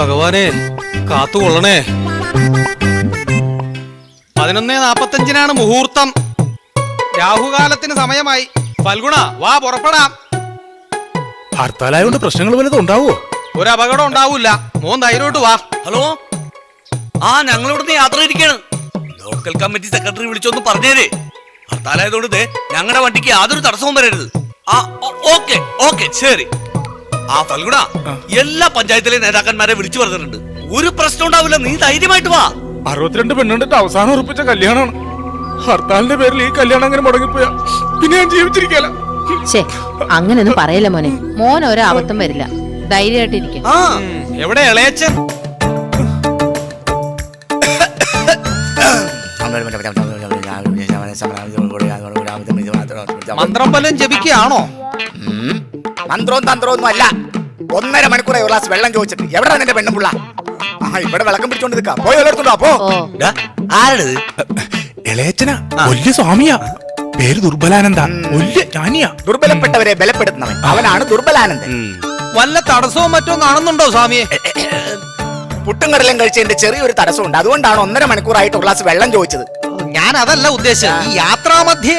ഭഗവാനെ കാത്തുകൊള്ളണേ. 11:45 മുഹൂർത്തം. രാഹുകാലത്തിന് സമയമായി. ഫൽഗുണ വാ, പുറപ്പെടാം. ഹർത്താലായോണ്ട് പ്രശ്നങ്ങൾ വല്ലതും ഉണ്ടാവോ? ഒരു അപകടം ഉണ്ടാവൂല. മോൻ ധൈര്യോട്ട് വാ. ഹലോ, ഞങ്ങൾ ഇവിടുന്ന് യാത്ര ഇരിക്കാണ്. ലോക്കൽ കമ്മിറ്റി സെക്രട്ടറി വിളിച്ചൊന്ന് പറഞ്ഞേരേ. ഹർത്താലായതുകൊണ്ട് ഞങ്ങളുടെ വണ്ടിക്ക് യാതൊരു തടസ്സവും വരരുത്. ഓക്കെ ഓക്കെ ശരി. ഫൽഗുണ, എല്ലാ പഞ്ചായത്തിലെ നേതാക്കന്മാരെ വിളിച്ചു പറഞ്ഞിട്ടുണ്ട്. ഒരു പ്രശ്നം ഉണ്ടാവില്ല, നീ ധൈര്യമായിട്ട് വാ. 62 പെണ്ണുണ്ടിട്ട് അവസാനം ഉറപ്പിച്ച കല്യാണമാണ്. ഹർത്താലിന്റെ പേരിൽ ഈ കല്യാണം അങ്ങനെ മുടങ്ങിപ്പോയാ പിന്നെ ഞാൻ ജീവിച്ചിരിക്കല. അങ്ങനെയൊന്നും പറയല്ല മോനെ. മോൻ ഒരു അബദ്ധം വരില്ല, ധൈര്യമായിട്ടിരിക്കും. എവിടെ ഇളയച്ചൻ? മന്ത്രം വല്ലതും ജപിക്കുകയാണോ? മന്ത്രവും തന്ത്രവും ഒന്നും അല്ല. 1.5 മണിക്കൂർ ഒരു ഗ്ലാസ് വെള്ളം ചോദിച്ചിട്ട് എവിടെ നിന്റെ പെണ്ണുപിള്ള? ഇവിടെ വിളക്കം പിടിച്ചോണ്ട് നിൽക്കാം. പോയി എടുത്തുണ്ടോ? അപ്പോ ആരത്? ഇളയച്ചനാ, വലിയ സ്വാമിയാ. പേര് ദുർബലാനന്ദ. വലിയ ജ്ഞാനിയാ. ദുർബലപ്പെട്ടവരെ ബലപ്പെടുത്തുന്നവൻ അവനാണ് ദുർബലാനന്ദൻ. വല്ല തടസ്സവും മറ്റോ കാണുന്നുണ്ടോ സ്വാമിയെ? പുട്ടും കടലും കഴിച്ചതിന്റെ ചെറിയൊരു തടസ്സമുണ്ട്. അതുകൊണ്ടാണ് 1.5 മണിക്കൂറായിട്ട് ഒരു ഗ്ലാസ് വെള്ളം ചോദിച്ചത്. ഞാൻ അതല്ല ഉദ്ദേശിച്ചത്. ഈ യാത്രാമധ്യേ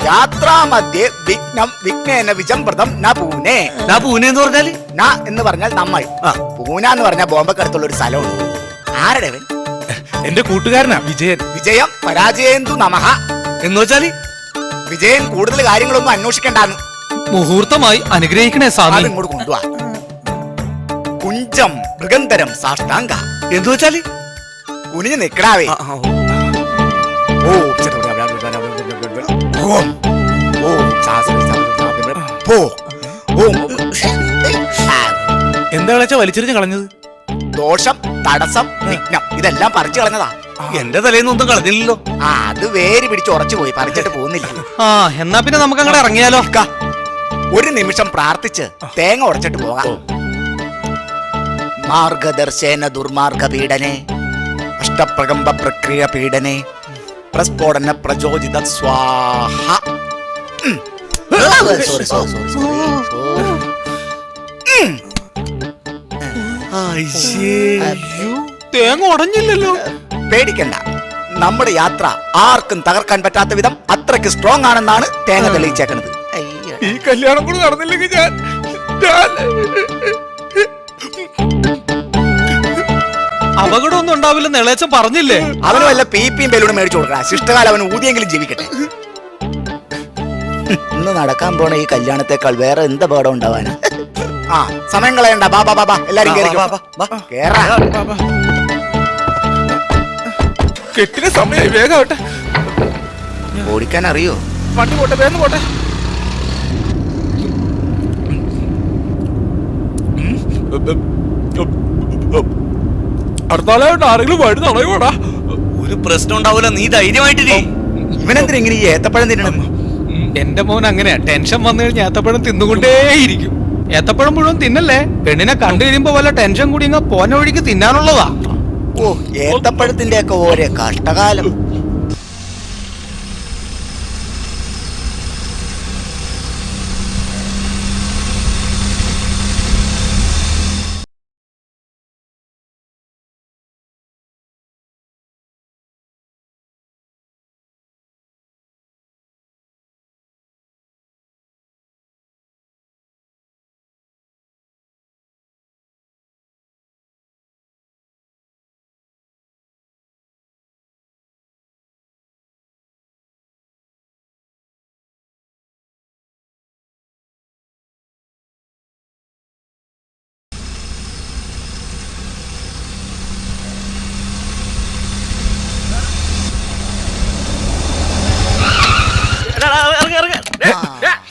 യാത്രാമധ്യേ വിഘ്നം വിഘ്നേന വിജംപ്രദം ന പൂനെ. പൂനെ എന്ന് പറഞ്ഞാല് ന എന്ന് പറഞ്ഞാൽ നമ്മൾ, പൂന എന്ന് പറഞ്ഞാൽ ബോംബക്കടുത്തുള്ള ഒരു സ്ഥലമുണ്ട്. ആരുടെ? എന്റെ കൂട്ടുകാരനാ വിജയൻ. വിജയം പരാജയന്തു നമഃ എന്ന് വെച്ചാല് വിജയൻ കൂടുതൽ കാര്യങ്ങളൊന്നും അന്വേഷിക്കണ്ടാന്ന്. മുഹൂർത്തമായി അനുഗ്രഹിക്കണേ സ്വാമി. ഇങ്ങോട്ട് കൊണ്ടുപോവാ. കുഞ്ചം മൃഗന്തരം സാഷ്ടാംഗ എന്ന് വെച്ചാല് കുനിഞ്ഞു നിക്കടാവേ. എന്താ വിളിച്ച വലിച്ചെറിഞ്ഞ് കളഞ്ഞത്? ദോഷം, തടസ്സം, വിഘ്നം ഇതെല്ലാം പറിച്ചു കളഞ്ഞതാ. എന്റെ തലേന്നൊന്നും കളഞ്ഞില്ലല്ലോ. അത് വേര് പിടിച്ച് ഉറച്ചു പോയി, പറിച്ചിട്ട് പോകുന്നില്ല. എന്നാ പിന്നെ നമുക്ക് അങ്ങോട്ട് ഇറങ്ങിയാലോ? ഒരു നിമിഷം പ്രാർത്ഥിച്ച് തേങ്ങ ഉടച്ചിട്ട് പോകാം. മാർഗദർശേന ദുർമാർഗ പീഡനെ അഷ്ടപ്രകമ്പ പ്രക്രിയ പീഡനെ പ്രസ്ഫോടന പ്രചോദിത സ്വാഹ. തേങ്ങ ഉടഞ്ഞില്ലല്ലോ. പേടിക്കണ്ട, നമ്മുടെ യാത്ര ആർക്കും തകർക്കാൻ പറ്റാത്ത വിധം അത്രയ്ക്ക് സ്ട്രോങ് ആണെന്നാണ് തേങ്ങ തെളിയിച്ചേക്കുന്നത്. ഈ കല്യാണം കൂടെ നടന്നില്ലെങ്കിൽ ഞാൻ അപകടമൊന്നും ഉണ്ടാവില്ലെന്ന് ഇളയച്ചൻ പറഞ്ഞില്ലേ? അവന് വല്ല പീപ്പിയും ബലൂണും മേടിച്ചു കൊടുക്കാം. ശിഷ്ടകാലം അവന് ഊതിയെങ്കിലും ജീവിക്കട്ടെ. ഇന്ന് നടക്കാൻ പോണ ഈ കല്യാണത്തെക്കാൾ വേറെ എന്ത് അപകടം ഉണ്ടാവാനാ? സമയം കളയണ്ട. ബാബാ ബാബാ എല്ലാരും കെട്ടിന് സമയമായി. വേഗം ഓടിക്കാൻ അറിയോ? വണ്ടി പോട്ടെ, വേഗം പോട്ടെ. അടുത്താലായിട്ട് ആരെങ്കിലും വഴി തടയോടാ. ഒരു പ്രശ്നം ഉണ്ടാവില്ല, നീ ധൈര്യമായിട്ടിരി. ഇവനെന്തിനാ ഇങ്ങനെ ഈ ഏത്തപ്പഴം തിന്നണം? എന്റെ മോൻ അങ്ങനെയാ. ടെൻഷൻ വന്നു കഴിഞ്ഞാൽ ഏത്തപ്പഴം തിന്നുകൊണ്ടേയിരിക്കും. ഏത്തപ്പഴം മുഴുവൻ തിന്നല്ലേ. പെണ്ണിനെ കണ്ടു കഴിയുമ്പോ വല്ല ടെൻഷൻ കൂടി പോന വഴിക്ക് തിന്നാനുള്ളതാ. ഏത്തപ്പഴത്തിന്റെ ഒക്കെ ഓരോ കഷ്ടകാലം.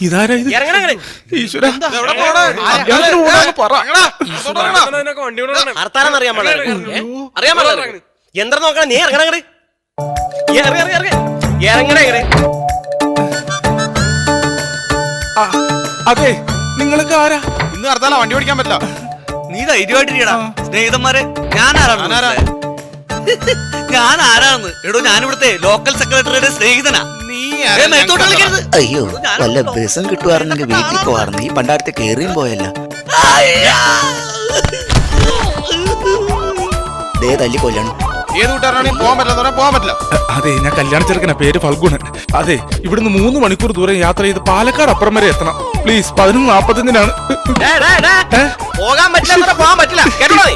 ഇതാരാ ഇത്? ഈശ്വര, യന്ത്രം നോക്കണം. നീ ഇറങ്ങണേ. അതെ, നിങ്ങൾക്ക് ആരാ? ഇന്ന് ഹർത്താല, വണ്ടി ഓടിക്കാൻ പറ്റില്ല. നീ ധൈര്യമായിട്ടിരിക്കടാ. സ്നേഹിതന്മാരെ, ഞാൻ ആരാണെന്ന് എടോ, ഞാനിവിടുത്തെ ലോക്കൽ സെക്രട്ടറിയുടെ സ്നേഹിതനാ. അയ്യോ, വല്ല ബസും കിട്ടുവായിരുന്നെങ്കിൽ വീട്ടിൽ പോവാറുണ്ട്. ഈ പണ്ടാരത്തെ കേറിയും പോയല്ല. ദേ തല്ലി കൊല്ലണം. ഏത് കൂട്ടുകാരനാണെങ്കിൽ പോകാൻ പറ്റില്ല പോകാൻ പറ്റില്ല. അതെ, ഞാൻ കല്യാണ ചെറുക്കന, പേര് ഫൽഗുണൻ. അതെ, ഇവിടുന്ന് 3 മണിക്കൂർ ദൂരം യാത്ര ചെയ്ത് പാലക്കാട് അപ്പുറം വരെ എത്തണം. പ്ലീസ്, 11:45 പോകാൻ പറ്റില്ല പോകാൻ പറ്റില്ല കേട്ടോ നീ?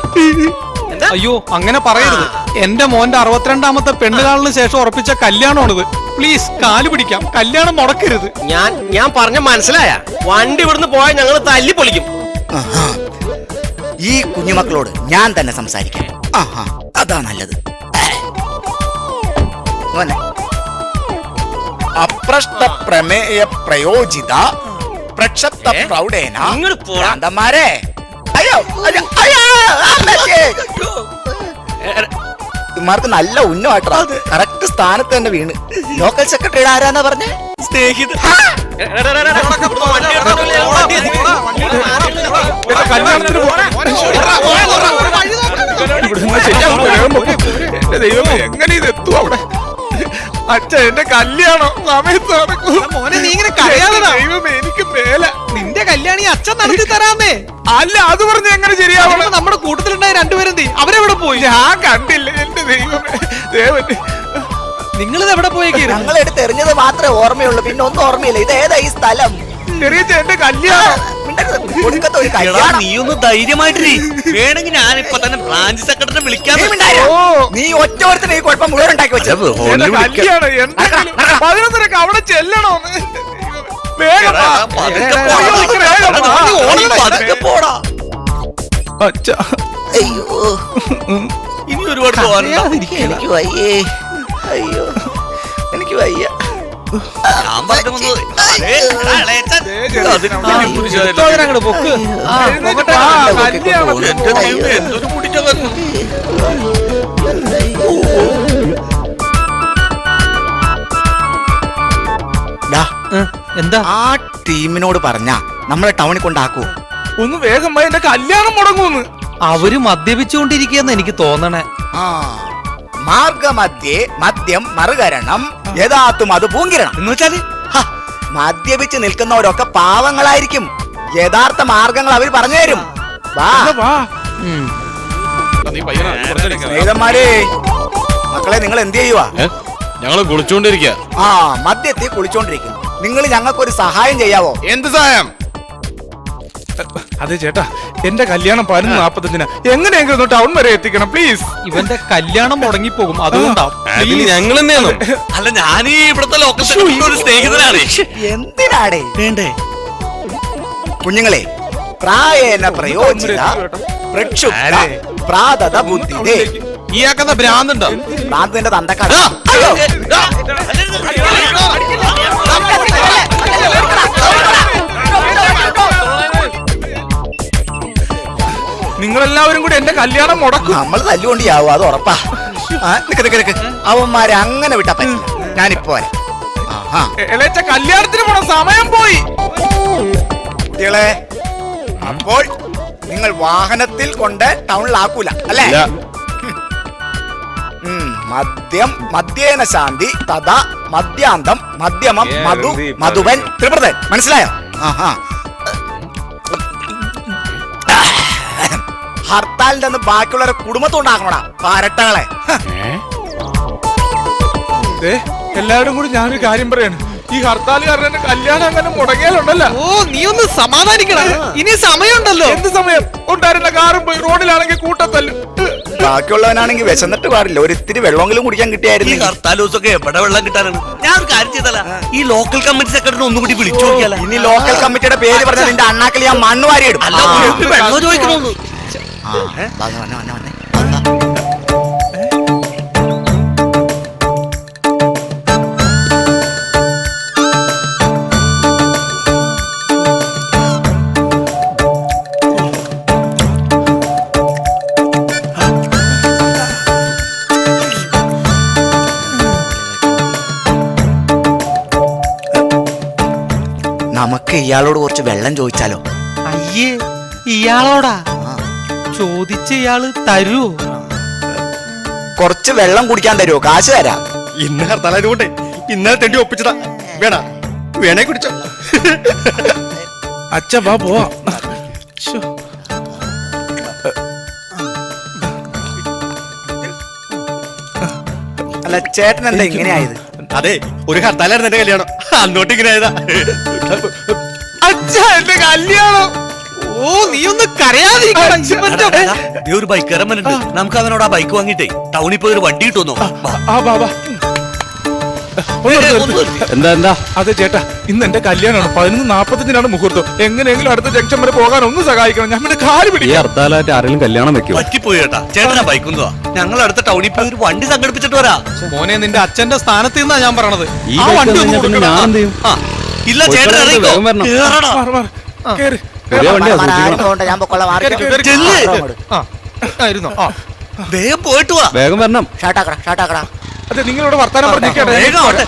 എന്താ അയ്യോ അങ്ങനെ പറയരുത്. എന്റെ മോന്റെ 62ാമത്തെ പെണ്ണുകാളിന് ശേഷം ഉറപ്പിച്ച കല്യാണമാണിത്. പ്ലീസ് കാല് പിടിക്കാം, കല്യാണം മുടക്കരുത്. ഞാൻ പറഞ്ഞ മനസ്സിലായ? വണ്ടി ഇവിടുന്ന് പോയാൽ ഞങ്ങൾ തല്ലി പൊളിക്കും. ആഹാ. ഈ കുഞ്ഞുമക്കളോട് ഞാൻ തന്നെ സംസാരിക്കാം. ആഹാ, അതാ നല്ലത്. മോനെ. അപ്രശ്ന പ്രമേയ പ്രയോജിത പ്രക്ഷപ്ത പ്രൗഢേന നിങ്ങൾ പോടാ. ഭ്രാന്തന്മാരെ. അയ്യോ അയ്യോ, അയ്യോ, അമ്മച്ചി. ഇമാർക്ക് നല്ല ഉന്നമായിട്ടാ കറക്റ്റ് സ്ഥാനത്ത് തന്നെ വീണ്. ലോക്കൽ സെക്രട്ടറിയുടെ ആരാന്നാ പറഞ്ഞേ? സ്നേഹിത കല്യാണത്തിന് എന്റെ ദൈവമേ, എങ്ങനെ ഇത് എത്തും അവിടെ? അച്ഛ, എന്റെ കല്യാണം സമയത്ത് നടക്കും. മോനെ നീ ഇങ്ങനെ കരയാതെടാ. ദൈവമേ, എനിക്ക് മേല. നിന്റെ കല്യാണി അച്ഛൻ നടത്തി തരാന്നേ. അല്ല, അത് പറഞ്ഞ എങ്ങനെ ശരിയാവണം? നമ്മുടെ കൂട്ടത്തിലുണ്ടായ രണ്ടുപേരും അവരെവിടെ പോയി? ഞാൻ കണ്ടില്ല. എന്റെ ദൈവമേ, ദേവന്റെ നിങ്ങളിത് എവിടെ പോയേക്കായിരുന്നു? ഞങ്ങൾ എടുത്ത് എറിഞ്ഞത് മാത്രമേ ഓർമ്മയുള്ളൂ, പിന്നെ ഒന്നും ഓർമ്മയില്ല. ഇത് ഏതാ ഈ സ്ഥലം? ചെറിയ എന്റെ കല്യാണം. മിണ്ടരുത്. ഒടുക്കത്തെ ഒരു എടാ, കല്യാണം. നീ ഒന്ന് ധൈര്യമായിട്ടിരി. വേണമെങ്കിൽ ഞാനിപ്പോ തന്നെ ബ്രാഞ്ച് സെക്രട്ടറിനെ വിളിക്കാൻ. നീ മിണ്ടാതിരി. നീ ഒറ്റ ഒരുത്തിന് ഈ കുഴപ്പം മുഴുവൻ ഉണ്ടാക്കി വെച്ചത്. എന്റെ കല്യാണം എന്തെങ്കിലും 11:30 അവിടെ ചെല്ലണോന്ന്. വേഗം വാ. പോടാ. അച്ഛ, അയ്യോ, ഇനി ഒരുപാട് പോകാനുണ്ടോ? എനിക്ക് വയ്യേ. അയ്യോ, എനിക്ക് വയ്യ. ഞാൻ പറഞ്ഞു വന്നത്. അതെ, എടാ, ഇളയച്ചൻ. അങ്ങോട്ട് പൊക്ക്. എഴുന്നേറ്റ് വാ, കല്യാണത്തിന് എന്റെ ദൈവമേ, എന്തൊരു മുടിച്ച കന്നു. ഡാ, എന്താ? ആ ടീമിനോട് പറഞ്ഞ നമ്മളെ ടൗണിൽ കൊണ്ടാക്കുവോ? ഒന്ന് വേഗം പോയി, എന്റെ കല്യാണം മുടങ്ങൂന്ന്. അവര് മദ്യപിച്ചുകൊണ്ടിരിക്കുകയെന്ന് എനിക്ക് തോന്നണേ. ആ, മാർഗമധ്യേ മദ്യം മറുകരണം യഥാത്തും അത് പൂങ്കിരണം. എന്ന് വെച്ചാല് ഹ, മദ്യപിച്ച് നിൽക്കുന്നവരൊക്കെ പാവങ്ങളായിരിക്കും. യഥാർത്ഥ മാർഗങ്ങൾ അവർ പറഞ്ഞു തരും. വാ വാ. സ്നേഹിതന്മാരെ, മക്കളെ, നിങ്ങൾ എന്ത് ചെയ്യുവാ? ഞങ്ങള് കുളിച്ചോണ്ടിരിക്ക. ആ, മദ്യത്തിൽ കുളിച്ചോണ്ടിരിക്കുന്നു. നിങ്ങൾ ഞങ്ങൾക്കൊരു സഹായം ചെയ്യാവോ? എന്ത് സഹായം? അതെ ചേട്ടാ, എന്റെ കല്യാണം 11:45 എങ്ങനെയെങ്കിലും ഒന്ന് ടൗൺ വരെ എത്തിക്കണം പ്ലീസ്. ഇവന്റെ കല്യാണം മുടങ്ങിപ്പോകും, അതുകൊണ്ടാ. ഞങ്ങൾ തന്നെയാണോ? അല്ല, ഞാനീ ഇവിടുത്തെ ലോക്കൽ സെക്രട്ടറിയുടെ ഒരു സ്നേഹിതനാണ്. എന്തിനാടേ? വേണ്ടേ? കുഞ്ഞുങ്ങളെ, പ്രായേന പ്രയോജിത പ്രക്ഷുബ്ധ പ്രാതത ബുദ്ധിദേ. ഈയാക്കുന്ന ഭ്രാന്തുണ്ടോ? ഭ്രാന്തിന്റെ തന്തക്കാര. നിങ്ങളെല്ലാവരും കൂടി എന്റെ കല്യാണം മുടക്കും. നമ്മൾ തല്ലുകൊണ്ടിയാവും, അത് ഉറപ്പാ. ആ, നിക്ക് നിക്ക് നിക്ക്. അവന്മാരെ അങ്ങനെ വിട്ടാ പറ്റില്ല. ഞാനിപ്പോ വരാം. ആഹാ. ഇളയച്ച, കല്യാണത്തിന് പോണ സമയം പോയി. കുട്ടികളെ, അപ്പോൾ നിങ്ങൾ വാഹനത്തിൽ കൊണ്ട് ടൗണിലാക്കൂല അല്ലേ? മദ്യം മദ്യേന ശാന്തി തഥാ മദ്യാന്തം മദ്യമം മധു മധുവൻ ത്രിപ്രതൻ. മനസ്സിലായോ? ആഹാ. ഹർത്താലിന്റെ അന്ന് ബാക്കിയുള്ളവരെ കുടുംബത്തുണ്ടാക്കണോടാ പാരട്ടകളെ. എല്ലാവരും കൂടി ഞാനൊരു കാര്യം പറയാണ്. ഈ ഹർത്താൽ കാരണം എന്റെ കല്യാണം അങ്ങനെ മുടങ്ങിയാലുണ്ടല്ലോ. ഓ, നീ ഒന്ന് സമാധാനിക്കണം. ഇനി സമയമുണ്ടല്ലോ. എന്ത് സമയം? ഉണ്ടായിരുന്ന കാറും പോയി, റോഡിലാണെങ്കിൽ കൂട്ടത്തല്ലും. ബാക്കിയുള്ളവനാണെങ്കിൽ വിശന്നിട്ട് പാടില്ല, ഒരിത്തിരി വെള്ളമെങ്കിലും കുടിക്കാൻ ഈ കിട്ടിയായിരുന്നു. ഹർത്താൽ ദിവസമൊക്കെ എവിടെ വെള്ളം കിട്ടാനാണ്? ഞാൻ ഒരു കാര്യം ചെയ്തല്ല, ഈ ലോക്കൽ കമ്മിറ്റി സെക്രട്ടറി ഒന്നും കൂടി വിളിച്ചു നോക്കിയാലോ? ഇനി ലോക്കൽ കമ്മിറ്റിയുടെ പേര് പറഞ്ഞ നിന്റെ അണ്ണാക്കിൽ ഞാൻ മണ്ണ് വാരിയിടും. അല്ല, ഒരു വെള്ളം ചോദിക്കണമെന്ന്. നമുക്ക് ഇയാളോട് കുറച്ച് വെള്ളം ചോദിച്ചാലോ? അയ്യേ, ഇയാളോടാ ചോദിച്ച ഇയാള് തരുവോ? കുറച്ച് വെള്ളം കുടിക്കാൻ തരുമോ? കാശ് തരാം. ഇന്ന് ഹർത്താലായതുകൊണ്ടേ ഇന്നലെ തെണ്ടി ഒപ്പിച്ചതാ. വേണേ കുടിച്ചോ. അച്ഛ, വാ പോവാ. അല്ല ചേട്ടൻ എന്താ ഇങ്ങനെയായത്? അതെ, ഒരു ഹർത്താലായിരുന്നു എന്റെ കല്യാണം. അന്നോട്ട് ഇങ്ങനെ ആയതാ. അച്ഛാ എന്റെ കല്യാണം. ഓ നീ ഒന്ന് കരയാതിരിക്കണം. ദേ ഒരു ബൈക്കുകാരൻ വന്നിട്ടുണ്ട്. നമുക്ക് അവനോട് ആ ബൈക്ക് വാങ്ങിട്ടേ ടൗണിൽ പോയി ഒരു വണ്ടി കിട്ടുമെന്നോ? ആ ബാബാ എന്താ അതെ ചേട്ടാ, ഇന്ന് എന്റെ കല്യാണമാണ്. 11:45 മുഹൂർത്തം. എങ്ങനെയെങ്കിലും അടുത്ത ജംഗ്ഷൻ വരെ പോകാൻ ഒന്ന് സഹായിക്കണം. ഞാൻ പിന്നെ കാല് ഈ പിടിക്കാം. ഹർത്താലായിട്ട് ആരെങ്കിലും കല്യാണം വെക്കുമോ? പറ്റിപ്പോയി ചേട്ടാ. ചേട്ടനാ ബൈക്കുന്നതാ. ഞങ്ങൾ അടുത്ത ടൗണിൽ പോയി ഒരു വണ്ടി സംഘടിപ്പിച്ചിട്ട് വരാ. മോനെ നിന്റെ അച്ഛന്റെ സ്ഥാനത്ത് നിന്നാ ഞാൻ പറഞ്ഞത്. ഈ ആ ബൈക്ക് വണ്ടി ഒന്ന് കഴിഞ്ഞാ പിന്നെ കൊടുക്കണം. ഞാൻ എന്ത് ചെയ്യും? ആ, ഇല്ല ചേട്ടൻ ഇറങ്ങിക്കോ. വേഗം വരണം. കേറടാ. മാറ്, മാറ്. കേറ്. പുതിയ വണ്ടിയാ, മാറ്, സൂക്ഷിക്കണം. ആരും പോകണ്ട, ഞാൻ പൊക്കോളാം, മാറിക്കോ. കേറി, കേറി, ചെല്ല്. ഇരുന്നോ. വേഗം പോയിട്ട് വാ. വേഗം വരണം. ഷാട്ടാക്കടാ. അതെ നിങ്ങളിവിടെ വർത്താനം പറഞ്ഞിരിക്കട്ടെ. വേഗം ആവട്ടെ.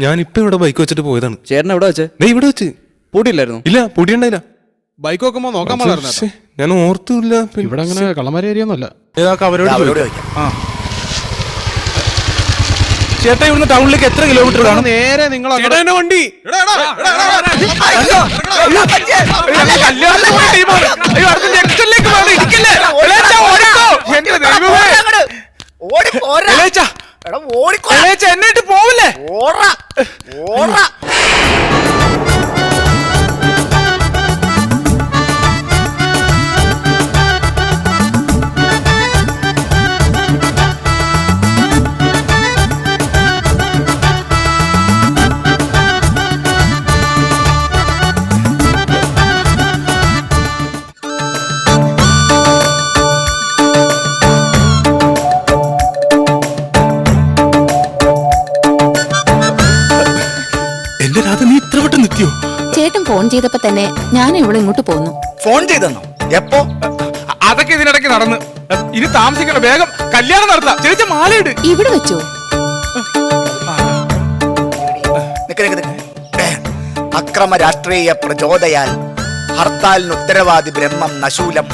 ഞാൻ ഇപ്പൊ ഇവിടെ ബൈക്ക് വെച്ചിട്ട് പോയതാണ്. ചേട്ടൻ എവിടെ വെച്ചേ? ദേ ഇവിടെ വെച്ച്. പൂട്ടിയില്ലായിരുന്നു? ഇല്ല പൊടിയുണ്ടായില്ല. ബൈക്ക് നോക്കുമ്പോ നോക്കാൻ പാടായിരുന്നു ശ്ശേ, ഞാൻ ഓർത്തില്ല. ഇവിടെ അങ്ങനെ കള്ളമാരി ഏരിയൊന്നുമല്ല. ഇതാക്ക് അവരോട് അവരോട് ചോദിക്കാം. ചോദിക്കാം. ചേട്ടാ ഇവിടുന്ന് ടൗണിലേക്ക് എത്ര കിലോമീറ്റർ കാണും? നേരെ നിങ്ങൾ ചേട്ടാ എന്റെ വണ്ടി. കല്യാണത്തിന് പോയ ടീമാണ്. അയ്യോ, അടുത്ത ജംഗ്ഷനിലേക്ക് വേണം. ഇരിക്കല്ലേ? ഇളയച്ചാ, ഓടിക്കോ. എന്റെ ദൈവമേ. ഓടിപ്പോരാ. ഇളയച്ചാ, എടാ, ഓടിക്കോ. ഇളയച്ചാ, എന്നെ ഇട്ട് പോവില്ലേ? ഓടാ. എന്റെ രാധ, നീ ഇത്ര വട്ടം നിൽക്കിയോ? ചേട്ടൻ ഫോൺ ചെയ്തപ്പോ തന്നെ ഞാൻ ഇവിടെ ഇങ്ങോട്ട് പോന്നു. ഫോൺ ചെയ്തെന്നോ? എപ്പോ? അതൊക്കെ ഇതിനിടയ്ക്ക് നടന്ന്. ഇനി താമസിക്കണം, വേഗം കല്യാണം നടത്താം. ചേച്ചി മാലയിട്. ഇവിടെ വെച്ചോ? നിക്ക്. അക്രമ രാഷ്ട്രീയ പ്രചോദയാൽ ഹർത്താലിന് ഉത്തരവാദി ബ്രഹ്മം നശൂലം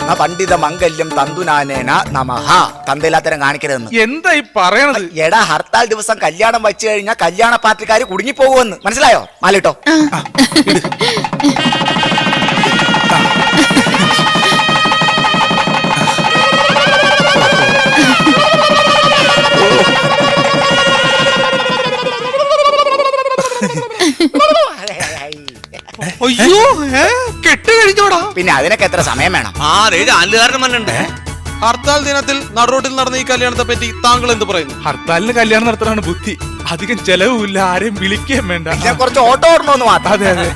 ന പണ്ഡിത മംഗല്യം തന്തുനാനേന നമഃ. തന്തയില്ലാത്തരം കാണിക്കരുതെന്ന്. എന്താ ഈ പറയണത്? എടാ, ഹർത്താൽ ദിവസം കല്യാണം വെച്ച് കഴിഞ്ഞാൽ കല്യാണ പാർട്ടിക്കാർ കുടുങ്ങിപ്പോകുമെന്ന് മനസ്സിലായോ? മാലിട്ടോ. അയ്യോ കെട്ട് കഴിഞ്ഞോടാ. പിന്നെ അതിനൊക്കെ എത്ര സമയം വേണം? ആ അതേ ചാനലുകാരൻ വന്നിട്ടുണ്ട്. ഹർത്താൽ ദിനത്തിൽ നടുറോട്ടിൽ നടന്ന ഈ കല്യാണത്തെ പറ്റി താങ്കൾ എന്ത് പറയുന്നു? ഹർത്താലിന് കല്യാണം നടത്താനാണ് ബുദ്ധി. അധികം ചെലവുമില്ല, ആരെയും വിളിക്കുകയും വേണ്ട. ഞാൻ കുറച്ച് ഓട്ടോ ഓടണമെന്ന് മാത്രം. അതെ അതെ.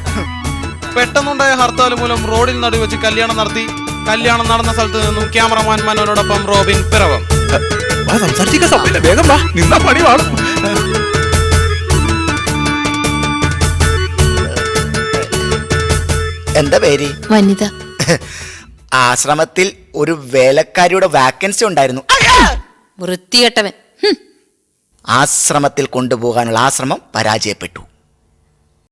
പെട്ടെന്നുണ്ടായ ഹർത്താൽ മൂലം റോഡിൽ നടുവെച്ച് കല്യാണം നടത്തി. കല്യാണം നടന്ന സ്ഥലത്ത് നിന്നും ക്യാമറമാൻ മനോനോടൊപ്പം റോബിൻ പിറവം. സംസാരിക്കാൻ സമയമില്ല, വേഗം വാ, നിന്നാ പണി വാളും. എന്താ പേര്? വനിത. ആശ്രമത്തിൽ ഒരു വേലക്കാരിയുടെ വാക്കൻസി ഉണ്ടായിരുന്നു. വൃത്തികെട്ടവൻ. ആശ്രമത്തിൽ കൊണ്ടുപോകാനുള്ള ആശ്രമം പരാജയപ്പെട്ടു.